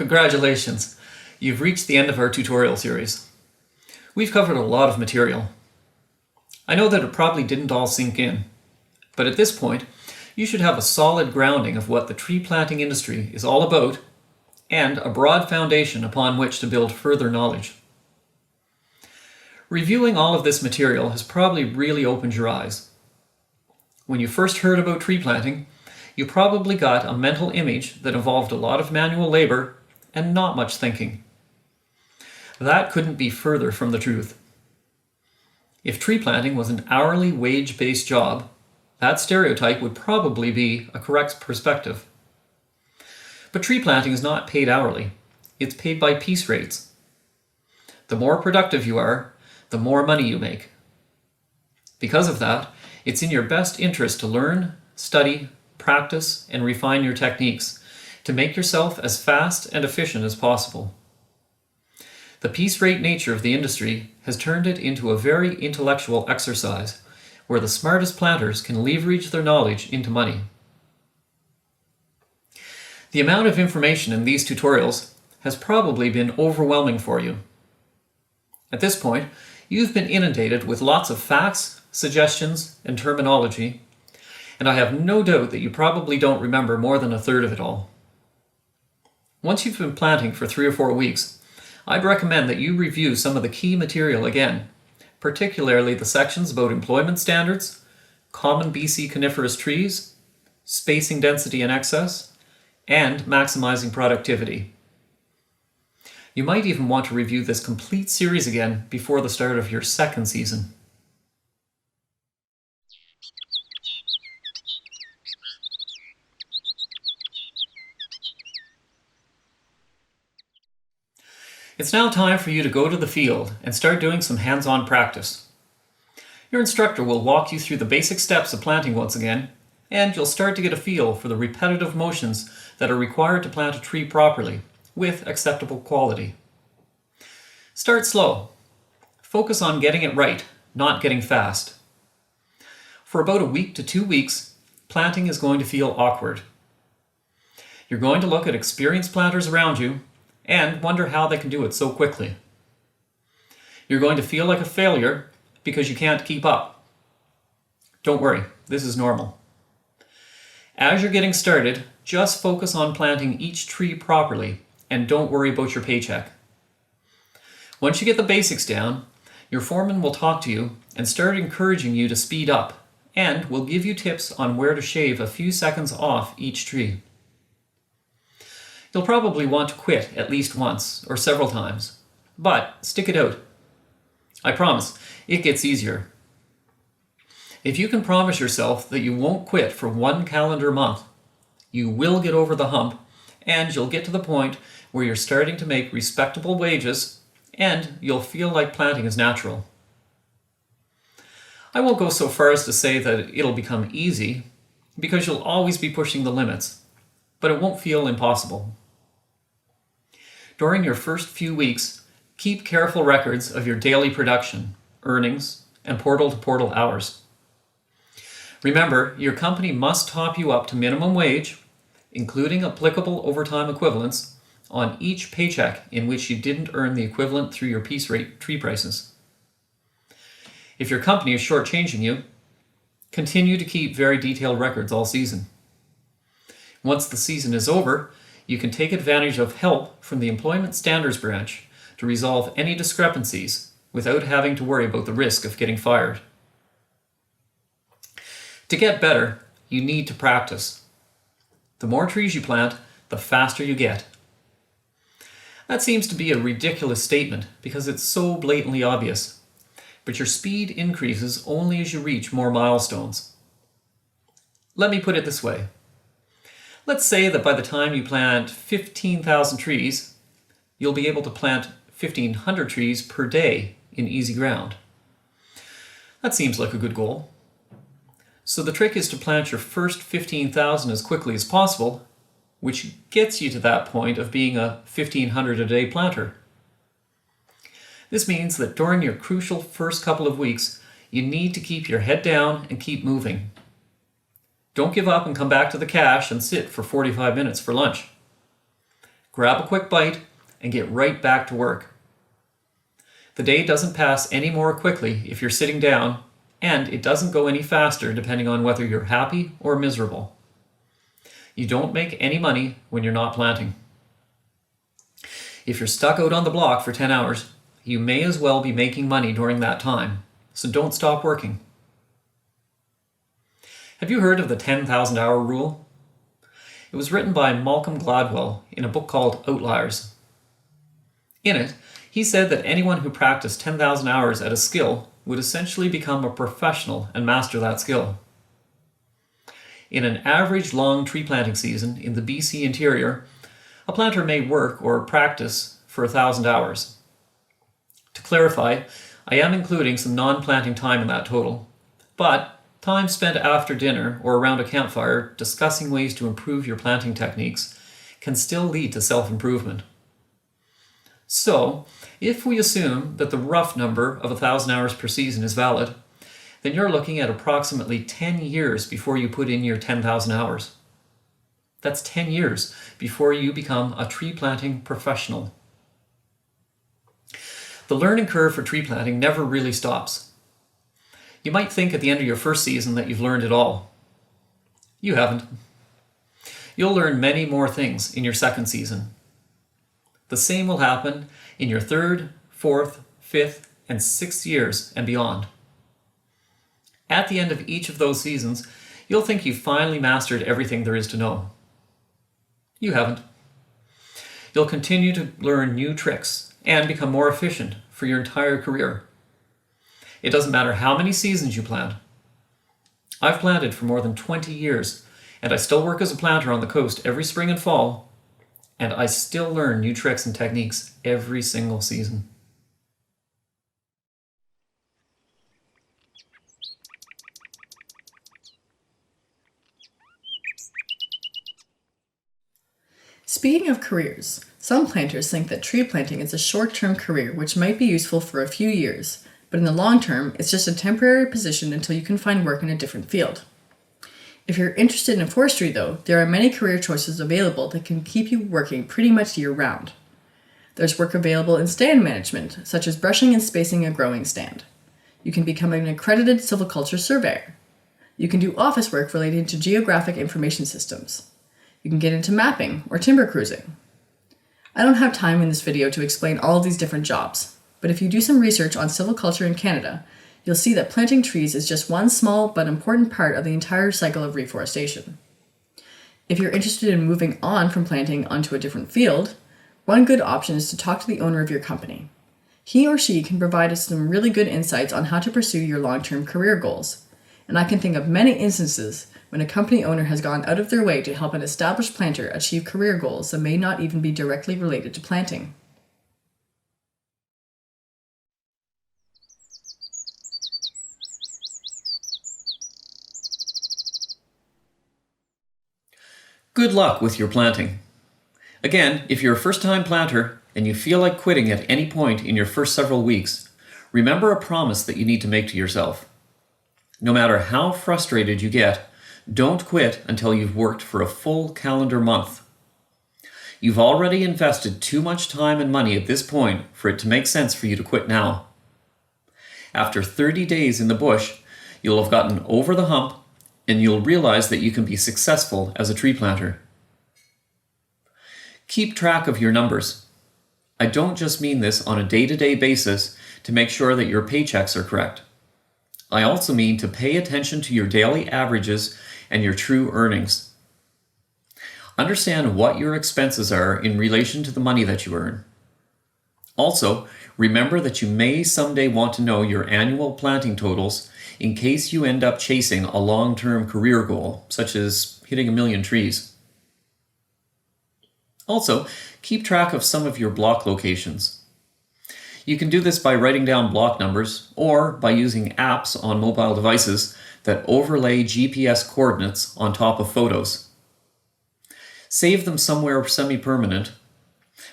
Congratulations! You've reached the end of our tutorial series. We've covered a lot of material. I know that it probably didn't all sink in, but at this point, you should have a solid grounding of what the tree planting industry is all about and a broad foundation upon which to build further knowledge. Reviewing all of this material has probably really opened your eyes. When you first heard about tree planting, you probably got a mental image that involved a lot of manual labor and not much thinking. That couldn't be further from the truth. If tree planting was an hourly wage-based job, that stereotype would probably be a correct perspective. But tree planting is not paid hourly. It's paid by piece rates. The more productive you are, the more money you make. Because of that, it's in your best interest to learn, study, practice, and refine your techniques to make yourself as fast and efficient as possible. The piece rate nature of the industry has turned it into a very intellectual exercise where the smartest planters can leverage their knowledge into money. The amount of information in these tutorials has probably been overwhelming for you. At this point, you've been inundated with lots of facts, suggestions, and terminology, and I have no doubt that you probably don't remember more than a third of it all. Once you've been planting for 3 or 4 weeks, I'd recommend that you review some of the key material again, particularly the sections about employment standards, common BC coniferous trees, spacing density and excess, and maximizing productivity. You might even want to review this complete series again before the start of your second season. It's now time for you to go to the field and start doing some hands-on practice. Your instructor will walk you through the basic steps of planting once again, and you'll start to get a feel for the repetitive motions that are required to plant a tree properly, with acceptable quality. Start slow. Focus on getting it right, not getting fast. For about a week to 2 weeks, planting is going to feel awkward. You're going to look at experienced planters around you and wonder how they can do it so quickly. You're going to feel like a failure because you can't keep up. Don't worry, this is normal. As you're getting started, just focus on planting each tree properly and don't worry about your paycheck. Once you get the basics down, your foreman will talk to you and start encouraging you to speed up and will give you tips on where to shave a few seconds off each tree. You'll probably want to quit at least once or several times, but stick it out. I promise, it gets easier. If you can promise yourself that you won't quit for 1 calendar month, you will get over the hump and you'll get to the point where you're starting to make respectable wages and you'll feel like planting is natural. I won't go so far as to say that it'll become easy, because you'll always be pushing the limits, but it won't feel impossible. During your first few weeks, keep careful records of your daily production, earnings, and portal-to-portal hours. Remember, your company must top you up to minimum wage, including applicable overtime equivalents, on each paycheck in which you didn't earn the equivalent through your piece rate tree prices. If your company is shortchanging you, continue to keep very detailed records all season. Once the season is over, you can take advantage of help from the Employment Standards Branch to resolve any discrepancies without having to worry about the risk of getting fired. To get better, you need to practice. The more trees you plant, the faster you get. That seems to be a ridiculous statement because it's so blatantly obvious, but your speed increases only as you reach more milestones. Let me put it this way. Let's say that by the time you plant 15,000 trees, you'll be able to plant 1,500 trees per day in easy ground. That seems like a good goal. So the trick is to plant your first 15,000 as quickly as possible, which gets you to that point of being a 1,500 a day planter. This means that during your crucial first couple of weeks, you need to keep your head down and keep moving. Don't give up and come back to the cache and sit for 45 minutes for lunch. grab a quick bite, and get right back to work. The day doesn't pass any more quickly if you're sitting down, and it doesn't go any faster depending on whether you're happy or miserable. You don't make any money when you're not planting. If you're stuck out on the block for 10 hours, you may as well be making money during that time, so don't stop working. Have you heard of the 10,000 hour rule? It was written by Malcolm Gladwell in a book called Outliers. In it, he said that anyone who practiced 10,000 hours at a skill would essentially become a professional and master that skill. In an average long tree planting season in the BC interior, a planter may work or practice for 1,000 hours. To clarify, I am including some non-planting time in that total, but time spent after dinner or around a campfire discussing ways to improve your planting techniques can still lead to self-improvement. So, if we assume that the rough number of 1,000 hours per season is valid, then you're looking at approximately 10 years before you put in your 10,000 hours. That's 10 years before you become a tree planting professional. The learning curve for tree planting never really stops. You might think at the end of your first season that you've learned it all. You haven't. You'll learn many more things in your second season. The same will happen in your third, fourth, fifth, and sixth years and beyond. At the end of each of those seasons, you'll think you've finally mastered everything there is to know. You haven't. You'll continue to learn new tricks and become more efficient for your entire career. It doesn't matter how many seasons you plant. I've planted for more than 20 years, and I still work as a planter on the coast every spring and fall, and I still learn new tricks and techniques every single season. Speaking of careers, some planters think that tree planting is a short-term career which might be useful for a few years, but in the long term, it's just a temporary position until you can find work in a different field. If you're interested in forestry, though, there are many career choices available that can keep you working pretty much year-round. There's work available in stand management, such as brushing and spacing a growing stand. You can become an accredited silviculture surveyor. You can do office work related to geographic information systems. You can get into mapping or timber cruising. I don't have time in this video to explain all of these different jobs, but if you do some research on silviculture in Canada, you'll see that planting trees is just one small but important part of the entire cycle of reforestation. If you're interested in moving on from planting onto a different field, one good option is to talk to the owner of your company. He or she can provide us some really good insights on how to pursue your long-term career goals, and I can think of many instances when a company owner has gone out of their way to help an established planter achieve career goals that may not even be directly related to planting. Good luck with your planting. Again, if you're a first-time planter and you feel like quitting at any point in your first several weeks, remember a promise that you need to make to yourself. No matter how frustrated you get, don't quit until you've worked for a full calendar month. You've already invested too much time and money at this point for it to make sense for you to quit now. After 30 days in the bush, you'll have gotten over the hump and you'll realize that you can be successful as a tree planter. Keep track of your numbers. I don't just mean this on a day-to-day basis to make sure that your paychecks are correct. I also mean to pay attention to your daily averages and your true earnings. Understand what your expenses are in relation to the money that you earn. Also, remember that you may someday want to know your annual planting totals in case you end up chasing a long-term career goal, such as hitting 1,000,000 trees. Also, keep track of some of your block locations. You can do this by writing down block numbers or by using apps on mobile devices that overlay GPS coordinates on top of photos. Save them somewhere semi-permanent,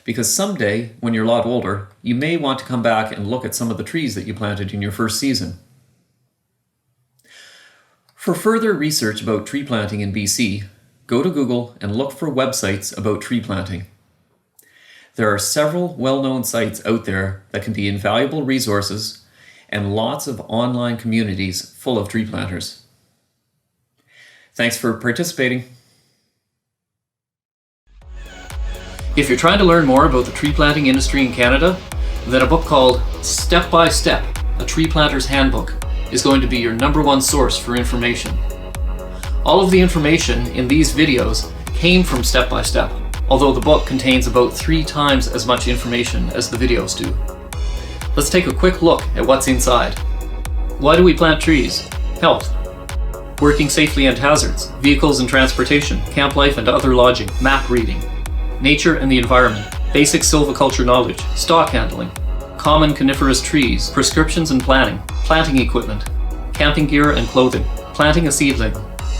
because someday, when you're a lot older, you may want to come back and look at some of the trees that you planted in your first season. For further research about tree planting in BC, go to Google and look for websites about tree planting. There are several well-known sites out there that can be invaluable resources and lots of online communities full of tree planters. Thanks for participating. If you're trying to learn more about the tree planting industry in Canada, then a book called Step by Step, A Tree Planter's Handbook is going to be your #1 source for information. All of the information in these videos came from Step by Step, although the book contains about 3 times as much information as the videos do. Let's take a quick look at what's inside. Why do we plant trees? Health. Working safely and hazards. Vehicles and transportation. Camp life and other lodging. Map reading. Nature and the environment. Basic silviculture knowledge. Stock handling. Common coniferous trees. Prescriptions and planning. Planting equipment. Camping gear and clothing. Planting a seedling.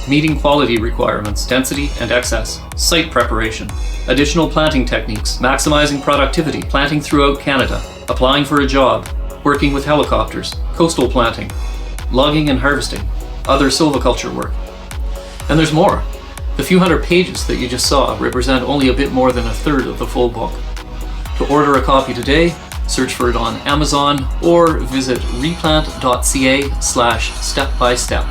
Meeting quality requirements, density and excess. Site preparation. Additional planting techniques. Maximizing productivity. Planting throughout Canada. Applying for a job. Working with helicopters. Coastal planting. Logging and harvesting. Other silviculture work. And there's more. The few hundred pages that you just saw represent only a bit more than 1/3 of the full book. To order a copy today, search for it on Amazon or visit replant.ca/step-by-step.